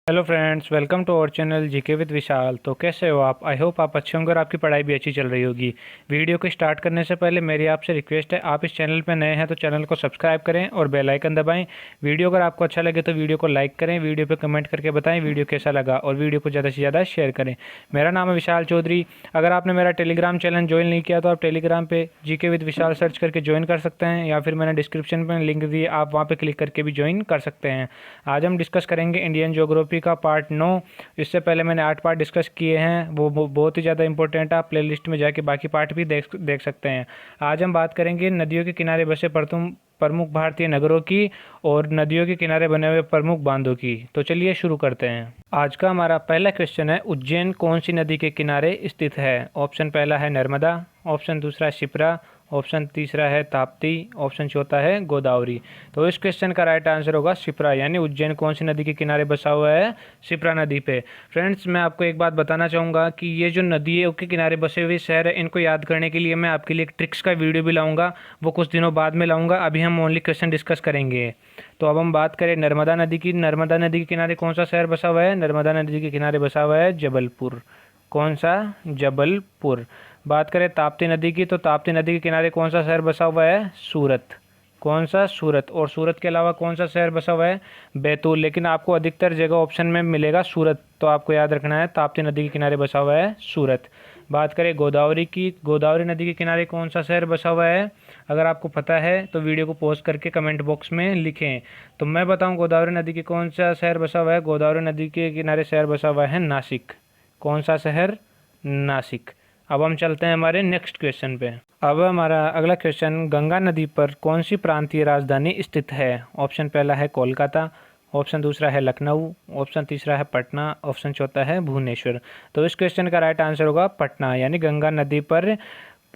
Hello friends, welcome to our channel GK with Vishal. तो कैसे हो आप? आई होप आप अच्छे होंगे और आपकी पढ़ाई भी अच्छी चल रही होगी। वीडियो को स्टार्ट करने से पहले मेरी आपसे रिक्वेस्ट है, आप इस चैनल पर नए हैं तो चैनल को सब्सक्राइब करें और बेल आइकन दबाएं। वीडियो अगर आपको अच्छा लगे तो वीडियो को लाइक करें, वीडियो पर कमेंट करके बताएं वीडियो कैसा लगा और वीडियो को ज़्यादा से ज़्यादा शेयर करें। मेरा नाम है विशाल चौधरी। अगर आपने मेरा टेलीग्राम चैनल ज्वाइन नहीं किया तो आप टेलीग्राम पर जीके विद विशाल सर्च करके ज्वाइन कर सकते हैं, या फिर मैंने डिस्क्रिप्शन में लिंक दिए, आप वहाँ पर क्लिक करके भी ज्वाइन कर सकते हैं। आज हम डिस्कस करेंगे इंडियन ज्योग्राफी का पार्ट 9। इससे पहले मैंने 8 पार्ट डिस्कस किए हैं, वो बहुत ही ज़्यादा इंपॉर्टेंट है। आप प्लेलिस्ट में जाके बाकी पार्ट भी देख सकते हैं। आज हम बात करेंगे नदियों के किनारे बसे प्रमुख भारतीय नगरों की और नदियों के किनारे बने हुए प्रमुख बांधों की। तो चलिए शुरू करते हैं। आज का हमारा पहला क्वेश्चन है, उज्जैन कौन सी नदी के किनारे स्थित है? ऑप्शन पहला है नर्मदा, ऑप्शन दूसरा शिप्रा, ऑप्शन तीसरा है ताप्ती, ऑप्शन चौथा है गोदावरी। तो इस क्वेश्चन का राइट आंसर होगा शिप्रा, यानी उज्जैन कौन सी नदी के किनारे बसा हुआ है? शिप्रा नदी पे। फ्रेंड्स, मैं आपको एक बात बताना चाहूँगा कि ये जो नदियों के किनारे बसे हुए शहर है, इनको याद करने के लिए मैं आपके लिए एक ट्रिक्स का वीडियो भी लाऊंगा, वो कुछ दिनों बाद में लाऊंगा। अभी हम ओनली क्वेश्चन डिस्कस करेंगे। तो अब हम बात करें नर्मदा नदी की। नर्मदा नदी के किनारे कौन सा शहर बसा हुआ है? नर्मदा नदी के किनारे बसा हुआ है जबलपुर। कौन सा? जबलपुर। बात करें ताप्ती नदी की, तो ताप्ती नदी के किनारे कौन सा शहर बसा हुआ है? सूरत। कौन सा? सूरत। और सूरत के अलावा कौन सा शहर बसा हुआ है? बैतूल। लेकिन आपको अधिकतर जगह ऑप्शन में मिलेगा सूरत, तो आपको याद रखना है ताप्ती नदी के किनारे बसा हुआ है सूरत। बात करें गोदावरी की। गोदावरी नदी के किनारे कौन सा शहर बसा हुआ है? अगर आपको पता है तो वीडियो को पॉज करके कमेंट बॉक्स में लिखें। तो मैं बताऊं गोदावरी नदी के कौन सा शहर बसा हुआ है? गोदावरी नदी के किनारे शहर बसा हुआ है नासिक। कौन सा शहर? नासिक। अब हम चलते हैं हमारे नेक्स्ट क्वेश्चन पे। अब हमारा अगला क्वेश्चन, गंगा नदी पर कौन सी प्रांतीय राजधानी स्थित है? ऑप्शन पहला है कोलकाता, ऑप्शन दूसरा है लखनऊ, ऑप्शन तीसरा है पटना, ऑप्शन चौथा है भुवनेश्वर। तो इस क्वेश्चन का राइट आंसर होगा पटना, यानी गंगा नदी पर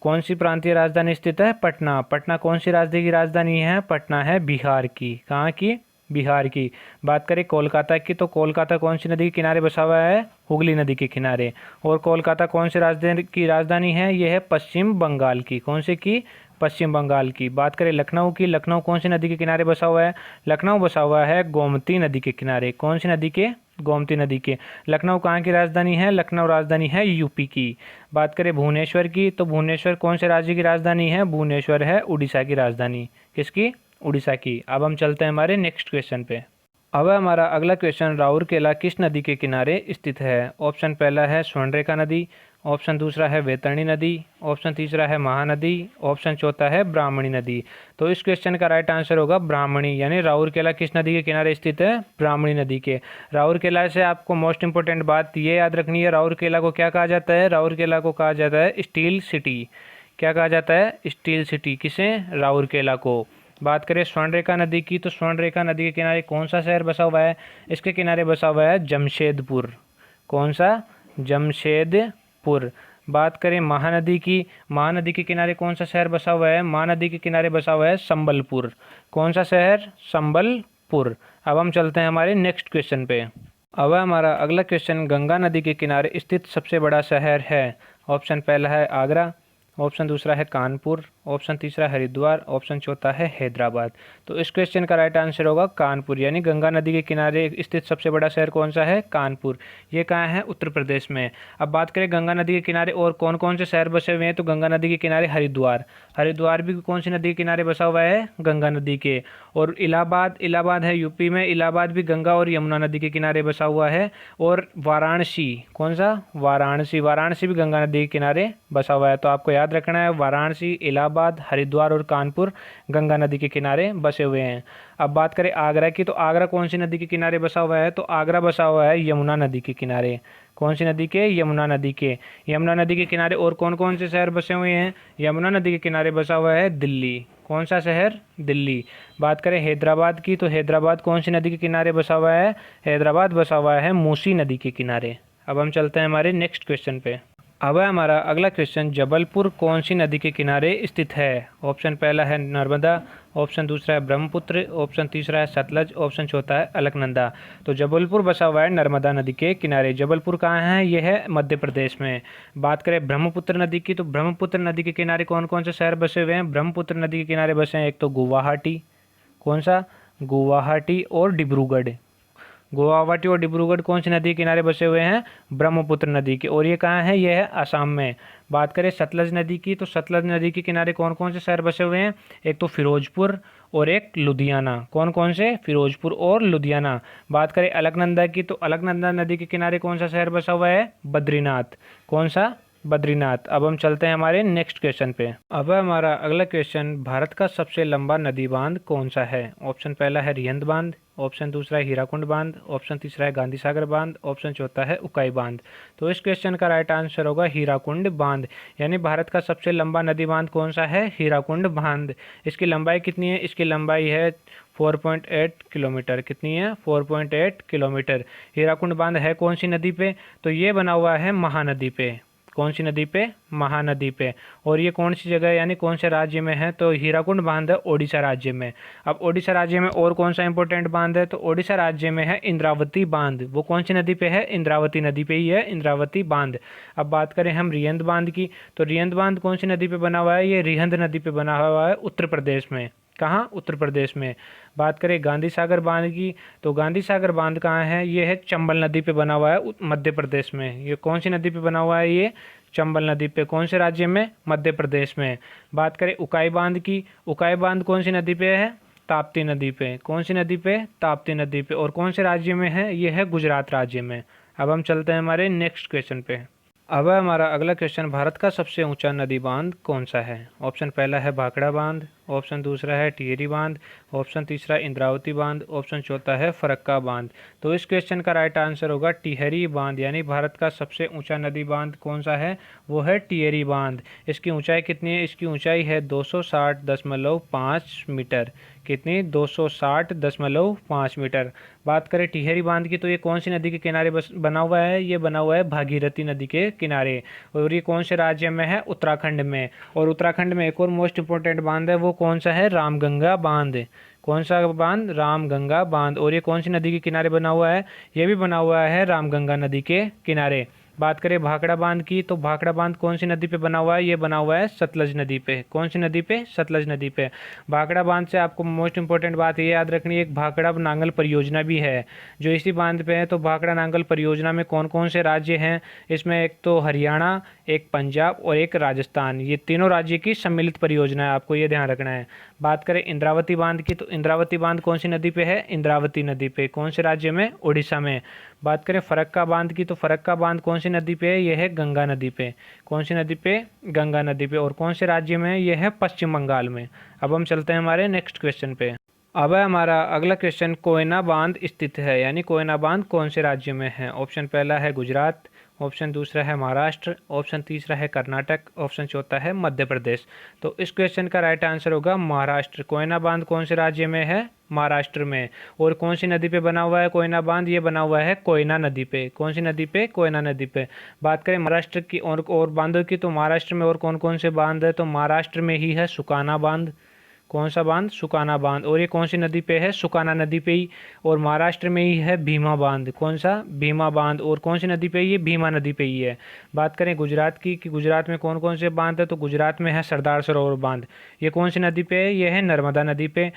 कौन सी प्रांतीय राजधानी स्थित है? पटना। पटना कौन सी राज्य की राजधानी है? पटना है बिहार की। कहाँ की? बिहार की। बात करें कोलकाता की, तो कोलकाता कौन सी नदी के किनारे बसा हुआ है? हुगली नदी के किनारे। और कोलकाता कौन सी राजधानी है? यह है पश्चिम बंगाल की। कौन सी की? पश्चिम बंगाल की। बात करें लखनऊ की, लखनऊ कौन सी नदी के किनारे बसा हुआ है? लखनऊ बसा हुआ है गोमती नदी के किनारे। कौन सी नदी के? गोमती नदी के। लखनऊ कहाँ की राजधानी है? लखनऊ राजधानी है यूपी की। बात करें भुवनेश्वर की, तो भुवनेश्वर कौन से राज्य की राजधानी है? भुवनेश्वर है उड़ीसा की राजधानी। किसकी? उड़ीसा की। अब हम चलते हैं हमारे नेक्स्ट क्वेश्चन पे। अब हमारा अगला क्वेश्चन, राउरकेला किस नदी के किनारे स्थित है? ऑप्शन पहला है स्वर्णरेखा नदी, ऑप्शन दूसरा है वैतरणी नदी, ऑप्शन तीसरा है महानदी, ऑप्शन चौथा है ब्राह्मणी नदी। तो इस क्वेश्चन का राइट आंसर होगा ब्राह्मणी, यानी राउरकेला किस नदी के किनारे स्थित है? ब्राह्मणी नदी के। राउरकेला से आपको मोस्ट इंपोर्टेंट बात ये याद रखनी है, राउरकेला को क्या कहा जाता है? राउरकेला को कहा जाता है स्टील सिटी। क्या कहा जाता है? Steel city. किसे? राउरकेला को। बात करें स्वर्णरेखा नदी की, तो स्वर्णरेखा नदी के किनारे कौन सा शहर बसा हुआ है? इसके किनारे बसा हुआ है जमशेदपुर। कौन सा? जमशेदपुर। बात करें महानदी की, महानदी के किनारे कौन सा शहर बसा हुआ है? महानदी के किनारे बसा हुआ है संबलपुर। कौन सा शहर? संबलपुर। अब हम चलते हैं हमारे नेक्स्ट क्वेश्चन पे। अब हमारा अगला क्वेश्चन, गंगा नदी के किनारे स्थित सबसे बड़ा शहर है। ऑप्शन पहला है आगरा, ऑप्शन दूसरा है कानपुर, ऑप्शन तीसरा हरिद्वार, ऑप्शन चौथा है हैदराबाद। तो इस क्वेश्चन का राइट आंसर होगा कानपुर, यानी गंगा नदी के किनारे स्थित सबसे बड़ा शहर कौन सा है? कानपुर। ये कहाँ है? उत्तर प्रदेश में। अब बात करें गंगा नदी के किनारे और कौन कौन से शहर बसे हुए हैं, तो गंगा नदी के किनारे हरिद्वार। हरिद्वार भी कौन सी नदी के किनारे बसा हुआ है? गंगा नदी के। और इलाहाबाद, इलाहाबाद है यूपी में, इलाहाबाद भी गंगा और यमुना नदी के किनारे बसा हुआ है। और वाराणसी, कौन सा? वाराणसी। वाराणसी भी गंगा नदी के किनारे बसा हुआ है। तो आपको याद रखना है वाराणसी, इलाहाबाद, हरिद्वार और कानपुर गंगा नदी के किनारे बसे हुए हैं। अब बात करें आगरा की, तो आगरा कौन सी नदी के किनारे बसा हुआ है? तो आगरा बसा हुआ है यमुना नदी के किनारे। कौन सी नदी के? यमुना नदी के। यमुना नदी के किनारे और कौन कौन से शहर बसे हुए हैं? यमुना नदी के किनारे बसा हुआ है दिल्ली। कौन सा शहर? दिल्ली। बात करें हैदराबाद की, तो हैदराबाद कौन सी नदी के किनारे बसा हुआ है? हैदराबाद बसा हुआ है मूसी नदी के किनारे। अब हम चलते हैं हमारे नेक्स्ट क्वेश्चन पे। अब है हमारा अगला क्वेश्चन, जबलपुर कौन सी नदी के किनारे स्थित है? ऑप्शन पहला है नर्मदा, ऑप्शन दूसरा है ब्रह्मपुत्र, ऑप्शन तीसरा है सतलज, ऑप्शन चौथा है अलकनंदा। तो जबलपुर बसा हुआ है नर्मदा नदी के किनारे। जबलपुर कहाँ है? यह है मध्य प्रदेश में। बात करें ब्रह्मपुत्र नदी की, तो ब्रह्मपुत्र नदी के किनारे कौन कौन से शहर बसे हुए हैं? ब्रह्मपुत्र नदी के किनारे बसे हैं एक तो गुवाहाटी। कौन सा? गुवाहाटी और डिब्रूगढ़। गुवाहाटी और डिब्रूगढ़ कौन सी नदी के किनारे बसे हुए हैं? ब्रह्मपुत्र नदी के। और ये कहाँ है? ये है असम में। बात करें सतलज नदी की, तो सतलज नदी के किनारे कौन कौन से शहर बसे हुए हैं? एक तो फिरोजपुर और एक लुधियाना। कौन कौन से? फिरोजपुर और लुधियाना। बात करें अलकनंदा की, तो अलकनंदा नदी के किनारे कौन सा शहर बसा हुआ है? बद्रीनाथ। कौन सा? बद्रीनाथ। अब हम चलते हैं हमारे नेक्स्ट क्वेश्चन पे। अब हमारा अगला क्वेश्चन, भारत का सबसे लंबा नदी बांध कौन सा है? ऑप्शन पहला है रिहंद बांध, ऑप्शन दूसरा है हीराकुंड बांध, ऑप्शन तीसरा है गांधी सागर बांध, ऑप्शन चौथा है उकाई बांध। तो इस क्वेश्चन का राइट आंसर होगा हीराकुंड बांध। यानी भारत का सबसे लंबा नदी बांध कौन सा है? हीराकुंड बांध। इसकी लंबाई कितनी है? इसकी लंबाई है 4.8 किलोमीटर। कितनी है? 4.8 किलोमीटर। हीराकुंड बांध है कौन सी नदी पे? तो ये बना हुआ है महानदी पे। कौन सी नदी पे? महानदी पे। और ये कौन सी जगह है, यानी कौन से राज्य में है? तो हीराकुंड बांध है ओडिशा राज्य में। अब ओडिशा राज्य में और कौन सा इंपॉर्टेंट बांध है? तो ओडिशा राज्य में है इंद्रावती बांध। वो कौन सी नदी पे है? इंद्रावती नदी पे ही है इंद्रावती बांध। अब बात करें हम रिहंद बांध की, तो रिहंद बांध कौन सी नदी पे बना हुआ है? ये रिहंद नदी पे बना हुआ है उत्तर प्रदेश में। कहाँ? उत्तर प्रदेश में। बात करें गांधी सागर बांध की, तो गांधी सागर बांध कहाँ है? ये है चंबल नदी पे बना हुआ है मध्य प्रदेश में। ये कौन सी नदी पे बना हुआ है? ये चंबल नदी पे। कौन से राज्य में? मध्य प्रदेश में। बात करें उकाई बांध की, उकाई बांध कौन सी नदी पे है? ताप्ती नदी पे। कौन सी नदी पे? ताप्ती नदी पे। और कौन से राज्य में है? ये है गुजरात राज्य में। अब हम चलते हैं हमारे नेक्स्ट क्वेश्चन पे। अब हमारा अगला क्वेश्चन, भारत का सबसे ऊंचा नदी बांध कौन सा है? ऑप्शन पहला है भाखड़ा बांध, ऑप्शन दूसरा है टिहरी बांध, ऑप्शन तीसरा इंद्रावती बांध, ऑप्शन चौथा है फरक्का बांध। तो इस क्वेश्चन का राइट आंसर होगा टिहरी बांध। यानी भारत का सबसे ऊंचा नदी बांध कौन सा है? वो है टिहरी बांध। इसकी ऊंचाई कितनी है? इसकी ऊंचाई है 260.5 मीटर। कितनी? 260.5 मीटर। बात करें टिहरी बांध की, तो ये कौन सी नदी के किनारे बना हुआ है? ये बना हुआ है भागीरथी नदी के किनारे। और ये कौन से राज्य में है? उत्तराखंड में। और उत्तराखंड में एक और मोस्ट इंपोर्टेंट बांध है, वो कौन सा है? रामगंगा बांध। कौन सा बांध? रामगंगा बांध। और ये कौन सी नदी के किनारे बना हुआ है? ये भी बना हुआ है रामगंगा नदी के किनारे। बात करें भाखड़ा बांध की, तो भाखड़ा बांध कौन सी नदी पे बना हुआ है? ये बना हुआ है सतलज नदी पे। कौन सी नदी पे? सतलज नदी पे। भाखड़ा बांध से आपको मोस्ट इंपोर्टेंट बात ये याद रखनी है, एक भाखड़ा नांगल परियोजना भी है जो इसी बांध पे है। तो भाखड़ा नांगल परियोजना में कौन कौन से राज्य हैं? इसमें एक तो हरियाणा, एक पंजाब और एक राजस्थान। ये तीनों राज्य की सम्मिलित परियोजना है, आपको ये ध्यान रखना है। बात करें इंद्रावती बांध की, तो इंद्रावती बांध कौन सी नदी पे है? इंद्रावती नदी पे। कौन से राज्य में? उड़ीसा में। बात करें फरक्का बांध की, तो फरक्का बांध कौन सी नदी पे है? यह है गंगा नदी पे। कौन सी नदी पे? गंगा नदी पे। और कौन से राज्य में है? यह है पश्चिम बंगाल में। अब हम चलते हैं हमारे नेक्स्ट क्वेश्चन पे। अब है हमारा अगला क्वेश्चन, कोयना बांध स्थित है, यानी कोयना बांध कौन से राज्य में है? ऑप्शन पहला है गुजरात, ऑप्शन दूसरा है महाराष्ट्र, ऑप्शन तीसरा है कर्नाटक, ऑप्शन चौथा है मध्य प्रदेश। तो इस क्वेश्चन का राइट आंसर होगा महाराष्ट्र। कोयना बांध कौन से राज्य में है? महाराष्ट्र में। और कौन सी नदी पे बना हुआ है कोयना बांध? ये बना हुआ है कोयना नदी पे। कौन सी नदी पे? कोयना नदी पे। बात करें महाराष्ट्र की और बांधों की, तो महाराष्ट्र में और कौन कौन से बांध है? तो महाराष्ट्र में ही है सुकाना बांध। कौन सा बांध? सुकाना बांध। और ये कौन सी नदी पे है? सुकाना नदी पे ही। और महाराष्ट्र में ही है भीमा बांध। कौन सा? भीमा बांध। और कौन सी नदी पे? ये भीमा नदी पे ही है। बात करें गुजरात की कि गुजरात में कौन कौन से बांध है, तो गुजरात में है सरदार सरोवर बांध। ये कौन सी नदी पे है? ये है नर्मदा नदी पे।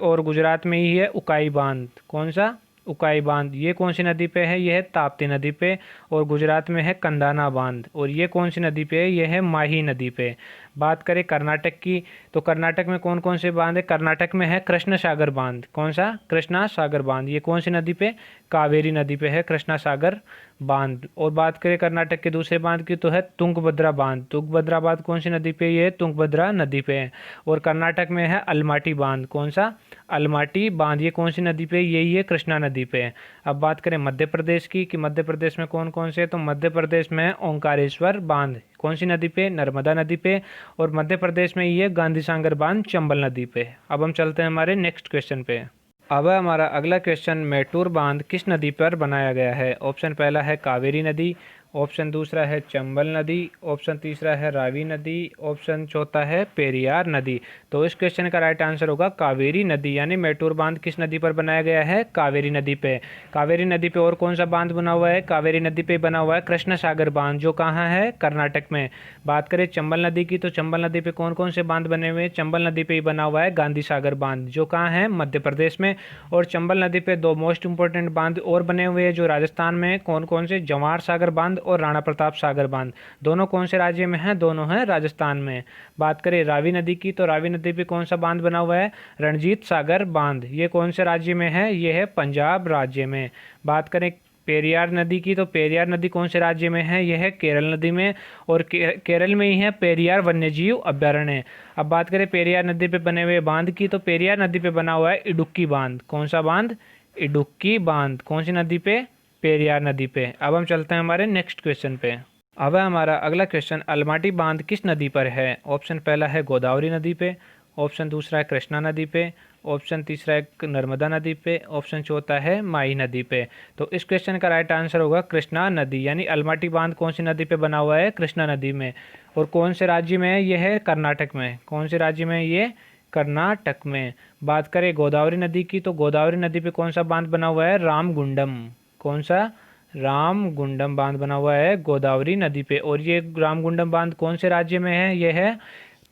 और गुजरात में ही है उकाई बांध। कौन सा? उकाई बांध। ये कौन सी नदी पे है? यह है ताप्ती नदी पे। और गुजरात में है कंदाना बांध। और ये कौन सी नदी पे है? यह है माही नदी पे। बात करें कर्नाटक की, तो कर्नाटक में कौन कौन से बांध है? कर्नाटक में है कृष्ण सागर बांध। कौन सा? कृष्णा सागर बांध। ये कौन सी नदी पे? कावेरी नदी पे है कृष्णा सागर बांध। और बात करें कर्नाटक के दूसरे बांध की, तो है तुंगभद्रा बांध। तुंगभद्रा बांध कौन सी नदी पे? ये तुंगभद्रा नदी पे है। और कर्नाटक में है अलमाटी बांध। कौन सा? अलमाटी बांध। ये कौन सी नदी पे? यही है कृष्णा नदी पे है। अब बात करें मध्य प्रदेश की कि मध्य प्रदेश में कौन कौन से? तो मध्य प्रदेश में है ओंकारेश्वर बांध। कौन सी नदी पे? नर्मदा नदी पे। और मध्य प्रदेश में ये गांधी सागर बांध चंबल नदी पे। अब हम चलते हैं हमारे नेक्स्ट क्वेश्चन पे। अब है हमारा अगला क्वेश्चन, मेटूर बांध किस नदी पर बनाया गया है? ऑप्शन पहला है कावेरी नदी, ऑप्शन दूसरा है चंबल नदी, ऑप्शन तीसरा है रावी नदी, ऑप्शन चौथा है पेरियार नदी। तो इस क्वेश्चन का राइट आंसर होगा कावेरी नदी, यानी मेटूर बांध किस नदी पर बनाया गया है? कावेरी नदी पे। कावेरी नदी पे और कौन सा बांध बना हुआ है? कावेरी नदी पे बना हुआ है कृष्ण सागर बांध, जो कहाँ है? कर्नाटक में। बात करें चंबल नदी की, तो चंबल नदी पे कौन कौन से बांध बने हुए हैं? चंबल नदी पे ही बना हुआ है गांधी सागर बांध, जो कहाँ है? मध्य प्रदेश में। और चंबल नदी पे दो मोस्ट इंपोर्टेंट बांध और बने हुए हैं जो राजस्थान में, कौन कौन से? जवाहर सागर बांध और राणा प्रताप सागर बांध। दोनों कौन से राज्य में हैं? दोनों हैं राजस्थान में। बात करें रावी नदी की, तो रावी नदी पे कौन सा बांध बना हुआ है? रणजीत सागर बांध। ये कौन से राज्य में है? ये है पंजाब राज्य में। बात करें पेरियार नदी की, तो पेरियार नदी कौन से राज्य में है? यह है केरल नदी में, और केरल में ही है पेरियार वन्यजीव अभ्यारण्य। अब बात करें पेरियार नदी पे बने हुए बांध की, तो पेरियार नदी पे बना हुआ है इडुक्की बांध। कौन सा बांध? इडुक्की बांध। कौन सी नदी पे? पेरियार नदी पे। अब हम चलते हैं हमारे नेक्स्ट क्वेश्चन पे। अब है हमारा अगला क्वेश्चन, अलमाटी बांध किस नदी पर है? ऑप्शन पहला है गोदावरी नदी पे, ऑप्शन दूसरा है कृष्णा नदी पे, ऑप्शन तीसरा है नर्मदा नदी पे, ऑप्शन चौथा है माही नदी पे। तो इस क्वेश्चन का राइट आंसर होगा कृष्णा नदी, यानी अलमाटी बांध कौन सी नदी पे बना हुआ है? कृष्णा नदी में। और कौन से राज्य में है? यह है कर्नाटक में। कौन से राज्य में है ये? कर्नाटक में। बात करें गोदावरी नदी की, तो गोदावरी नदी पे कौन सा बांध बना हुआ है? रामगुंडम। कौन सा? रामगुंडम बांध बना हुआ है गोदावरी नदी पे। और ये रामगुंडम बांध कौन से राज्य में है? यह है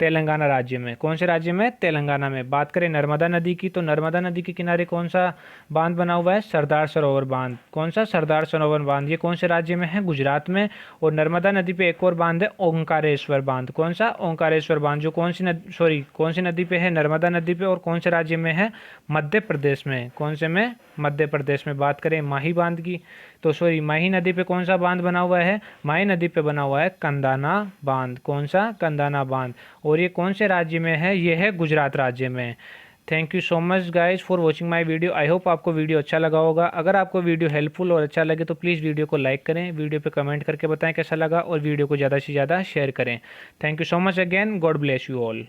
तेलंगाना राज्य में। कौन से राज्य में? तेलंगाना में। बात करें नर्मदा नदी की, तो नर्मदा नदी के किनारे कौन सा बांध बना हुआ है? सरदार सरोवर बांध। कौन सा? सरदार सरोवर बांध। ये कौन से राज्य में है? गुजरात में। और नर्मदा नदी पे एक और बांध है ओंकारेश्वर बांध। कौन सा? ओंकारेश्वर बांध, जो कौन सी कौन सी नदी पे है? नर्मदा नदी पे। और कौन से राज्य में है? मध्य प्रदेश में। कौन से में? मध्य प्रदेश में। बात करें माही बांध की, तो माही नदी पे कौन सा बांध बना हुआ है? माही नदी पे बना हुआ है कंदाना बांध। कौन सा? कंदाना बांध। और ये कौन से राज्य में है? ये है गुजरात राज्य में। Thank you so much guys for watching my video. I hope आपको वीडियो अच्छा लगा होगा। अगर आपको वीडियो हेल्पफुल और अच्छा लगे तो प्लीज़ वीडियो को लाइक करें, वीडियो पे कमेंट करके बताएं कैसा लगा, और वीडियो को ज़्यादा से ज़्यादा शेयर करें। Thank you so much again. God bless you all.